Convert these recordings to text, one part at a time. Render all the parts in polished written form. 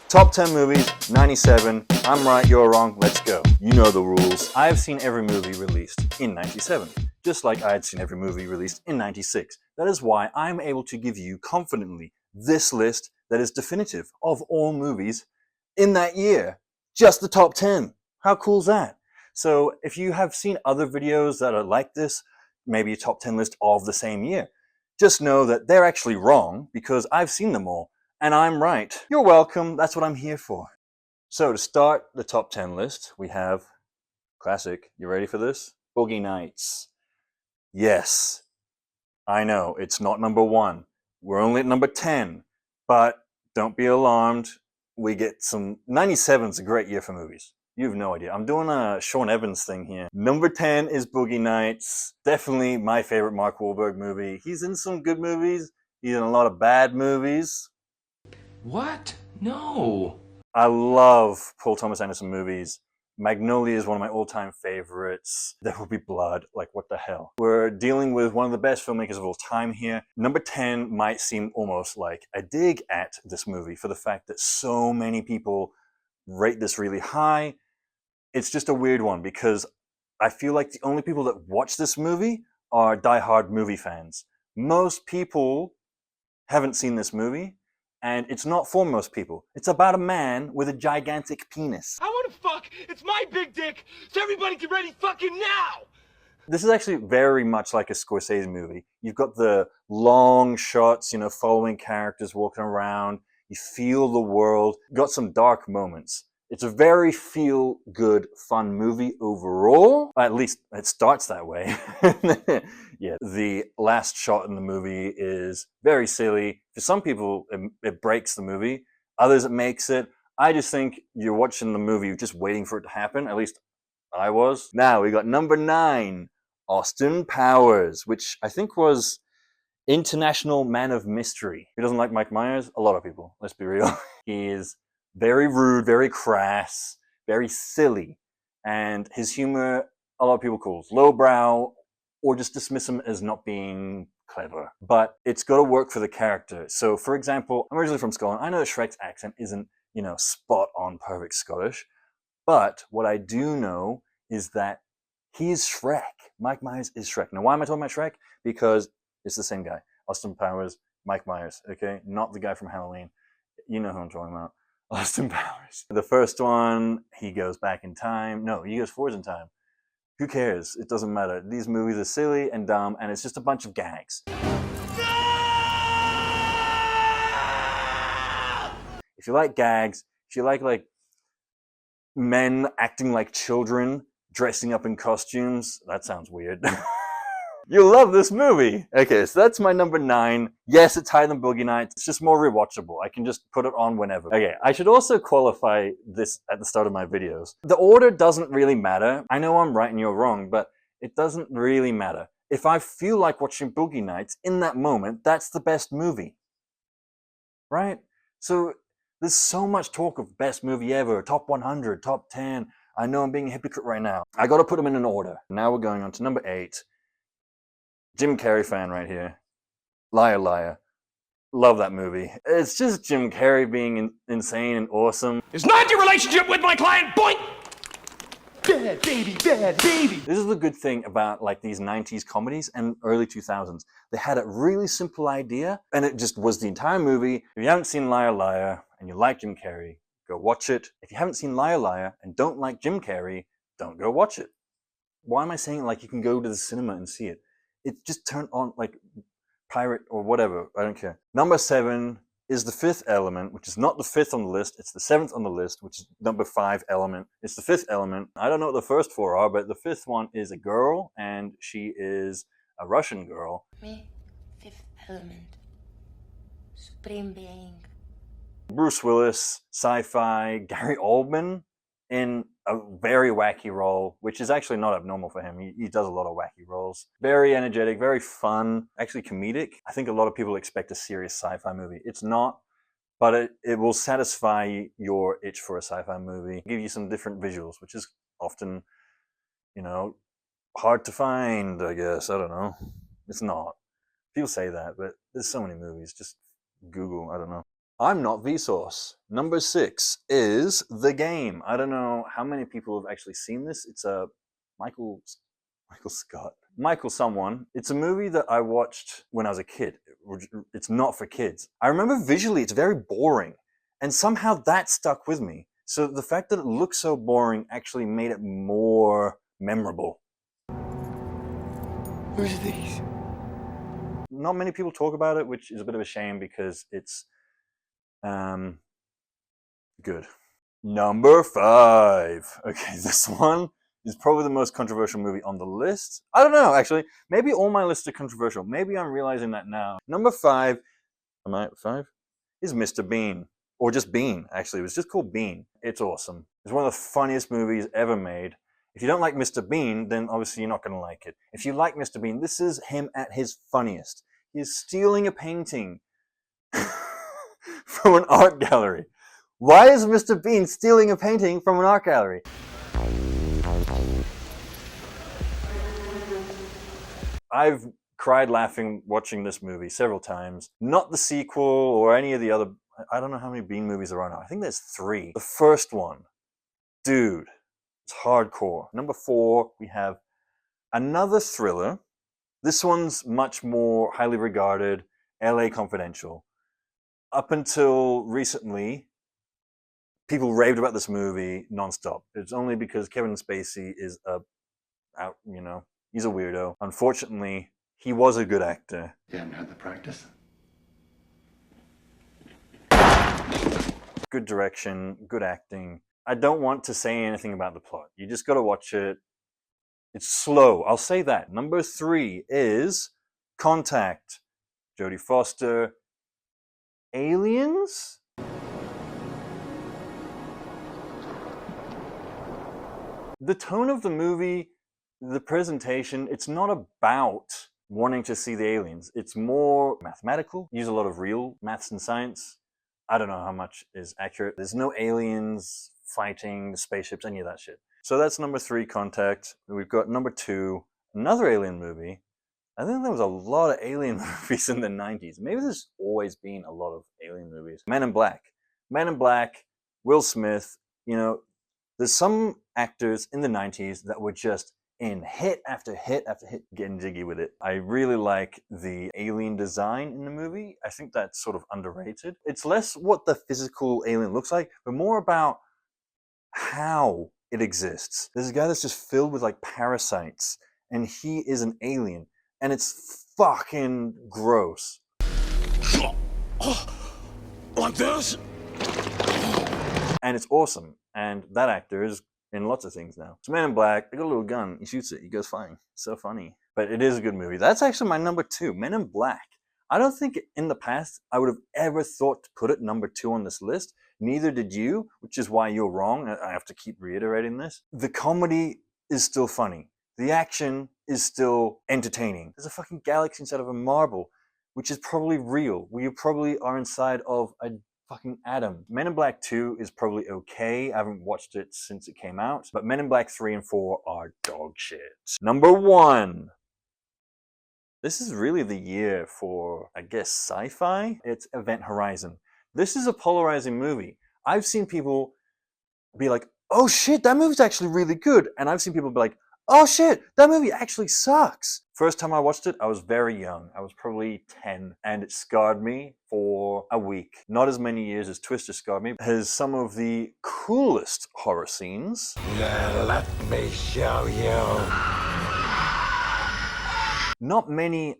Top 10 movies, 97. I'm right, you're wrong, let's go. You know the rules. I have seen every movie released in 97, just like I had seen every movie released in 96. That is why I'm able to give you confidently this list that is definitive of all movies in that year. Just the top 10. How cool is that? So if you have seen other videos that are like this, maybe a top 10 list of the same year, just know that they're actually wrong because I've seen them all. And I'm right. You're welcome. That's what I'm here for. So to start the top 10 list, we have classic. You ready for this? Boogie Nights. Yes, I know it's not number 1. We're only at number 10. But don't be alarmed. We get some... 97's a great year for movies. You have no idea. I'm doing a Sean Evans thing here. Number 10 is Boogie Nights. Definitely my favorite Mark Wahlberg movie. He's in some good movies. He's in a lot of bad movies. What? No. I love Paul Thomas Anderson movies. Magnolia is one of my all-time favorites. There Will Be Blood. Like, what the hell? We're dealing with one of the best filmmakers of all time here. Number 10 might seem almost like a dig at this movie for the fact that so many people rate this really high. It's just a weird one because I feel like the only people that watch this movie are diehard movie fans. Most people haven't seen this movie. And it's not for most people. It's about a man with a gigantic penis. I want to fuck. It's my big dick. So everybody get ready fucking now. This is actually very much like a Scorsese movie. You've got the long shots, you know, following characters walking around. You feel the world. Got some dark moments. It's a very feel-good, fun movie overall. At least it starts that way. Yeah, the last shot in the movie is very silly. For some people, it breaks the movie. Others, it makes it. I just think you're watching the movie, just waiting for it to happen. At least I was. Now, we got number 9, Austin Powers, which I think was International Man of Mystery. Who doesn't like Mike Myers? A lot of people, let's be real. He is very rude, very crass, very silly. And his humor, a lot of people call lowbrow or just dismiss him as not being clever. But it's got to work for the character. So, for example, I'm originally from Scotland. I know that Shrek's accent isn't, you know, spot on perfect Scottish. But what I do know is that he's Shrek. Mike Myers is Shrek. Now, why am I talking about Shrek? Because it's the same guy. Austin Powers, Mike Myers, okay? Not the guy from Halloween. You know who I'm talking about. Austin Powers. The first one, he goes back in time. No, he goes forwards in time. Who cares? It doesn't matter. These movies are silly and dumb, and it's just a bunch of gags. If you like gags, if you like men acting like children, dressing up in costumes, that sounds weird. You'll love this movie. Okay, so that's my number 9. Yes, it's higher than Boogie Nights. It's just more rewatchable. I can just put it on whenever. Okay, I should also qualify this at the start of my videos. The order doesn't really matter. I know I'm right and you're wrong, but it doesn't really matter. If I feel like watching Boogie Nights in that moment, that's the best movie. Right? So there's so much talk of best movie ever, top 100, top 10. I know I'm being a hypocrite right now. I gotta put them in an order. Now we're going on to number 8. Jim Carrey fan right here. Liar, Liar. Love that movie. It's just Jim Carrey being insane and awesome. It's not your relationship with my client, boink! Bad baby, bad baby. This is the good thing about like these 90s comedies and early 2000s. They had a really simple idea and it just was the entire movie. If you haven't seen Liar, Liar and you like Jim Carrey, go watch it. If you haven't seen Liar, Liar and don't like Jim Carrey, don't go watch it. Why am I saying like you can go to the cinema and see it? It just turned on like pirate or whatever. I don't care. Number 7 is The Fifth Element, which is not the 5th on the list. It's the 7th on the list, which is number 5 element. It's the 5th element. I don't know what the first 4 are, but the 5th one is a girl, and she is a Russian girl. Me, 5th element. Supreme being. Bruce Willis, sci-fi, Gary Oldman in a very wacky role, which is actually not abnormal for him. He does a lot of wacky roles. Very energetic, very fun, actually comedic. I think a lot of people expect a serious sci-fi movie. It's not, but it will satisfy your itch for a sci-fi movie. Give you some different visuals, which is often, you know, hard to find, I guess. I don't know. It's not. People say that, but there's so many movies. Just Google, I don't know. I'm not Vsauce. Number 6 is The Game. I don't know how many people have actually seen this. It's a Michael Scott. Michael someone. It's a movie that I watched when I was a kid. It's not for kids. I remember visually it's very boring. And somehow that stuck with me. So the fact that it looks so boring actually made it more memorable. Who's these? Not many people talk about it, which is a bit of a shame because it's good. Number 5. Okay, this one is probably the most controversial movie on the list. I don't know, actually. Maybe all my lists are controversial. Maybe I'm realizing that now. Number 5, am I at 5? Is Mr. Bean. Or just Bean, actually. It was just called Bean. It's awesome. It's one of the funniest movies ever made. If you don't like Mr. Bean, then obviously you're not going to like it. If you like Mr. Bean, this is him at his funniest. He's stealing a painting from an art gallery. Why is Mr. Bean stealing a painting from an art gallery? I've cried laughing watching this movie several times. Not the sequel or any of the other... I don't know how many Bean movies there are now. I think there's 3. The first one, dude, it's hardcore. Number 4, we have another thriller. This one's much more highly regarded, LA Confidential. Up until recently, people raved about this movie nonstop. It's only because Kevin Spacey is he's a weirdo. Unfortunately, he was a good actor. You haven't had the practice? Good direction, good acting. I don't want to say anything about the plot. You just gotta watch it. It's slow, I'll say that. Number 3 is Contact. Jodie Foster. Aliens? The tone of the movie, the presentation, it's not about wanting to see the aliens. It's more mathematical, use a lot of real maths and science. I don't know how much is accurate. There's no aliens fighting spaceships, any of that shit. So that's number 3, Contact. We've got number 2, another alien movie. I think there was a lot of alien movies in the 90s. Maybe there's always been a lot of alien movies. Men in Black. Men in Black, Will Smith, there's some actors in the 90s that were just in hit after hit after hit, getting jiggy with it. I really like the alien design in the movie. I think that's sort of underrated. It's less what the physical alien looks like, but more about how it exists. There's a guy that's just filled with like parasites, and he is an alien, and it's fucking gross. Like this? And it's awesome, and that actor is in lots of things now. It's Man in Black. They got a little gun. He shoots it. He goes flying. So funny. But it is a good movie. That's actually my number 2, Men in Black. I don't think in the past I would have ever thought to put it number 2 on this list. Neither did you, which is why you're wrong. I have to keep reiterating this. The comedy is still funny. The action is still entertaining. There's a fucking galaxy inside of a marble, which is probably real. We probably are inside of a fucking atom. Men in Black 2 is probably okay. I haven't watched it since it came out. But Men in Black 3 and 4 are dog shit. Number 1. This is really the year for, I guess, sci-fi. It's Event Horizon. This is a polarizing movie. I've seen people be like, oh shit, that movie's actually really good. And I've seen people be like, oh shit, that movie actually sucks. First time I watched it, I was very young. I was probably 10, and it scarred me for a week. Not as many years as Twister scarred me. It has some of the coolest horror scenes. Yeah, let me show you. Not many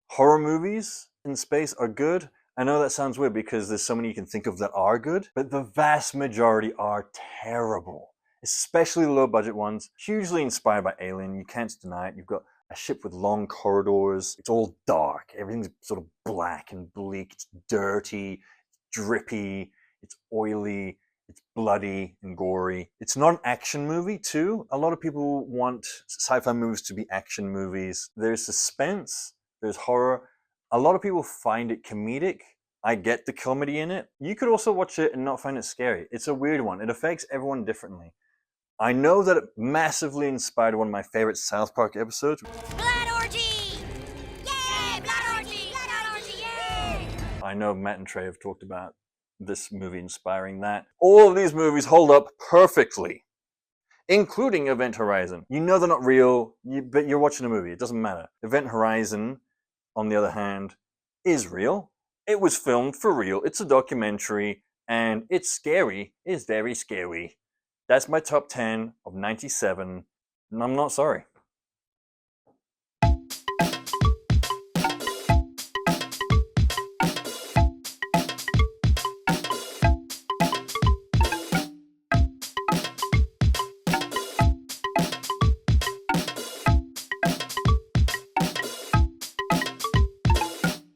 horror movies in space are good. I know that sounds weird because there's so many you can think of that are good, but the vast majority are terrible. Especially the low-budget ones, hugely inspired by Alien. You can't deny it. You've got a ship with long corridors. It's all dark. Everything's sort of black and bleak. It's dirty, it's drippy, it's oily, it's bloody and gory. It's not an action movie, too. A lot of people want sci-fi movies to be action movies. There's suspense, there's horror. A lot of people find it comedic. I get the comedy in it. You could also watch it and not find it scary. It's a weird one. It affects everyone differently. I know that it massively inspired one of my favorite South Park episodes. Blood orgy! Yay! Blood orgy! Blood orgy! Yay! I know Matt and Trey have talked about this movie inspiring that. All of these movies hold up perfectly, including Event Horizon. You know they're not real, but you're watching a movie. It doesn't matter. Event Horizon, on the other hand, is real. It was filmed for real. It's a documentary, and it's scary. It's very scary. That's my top 10 of 97, and I'm not sorry.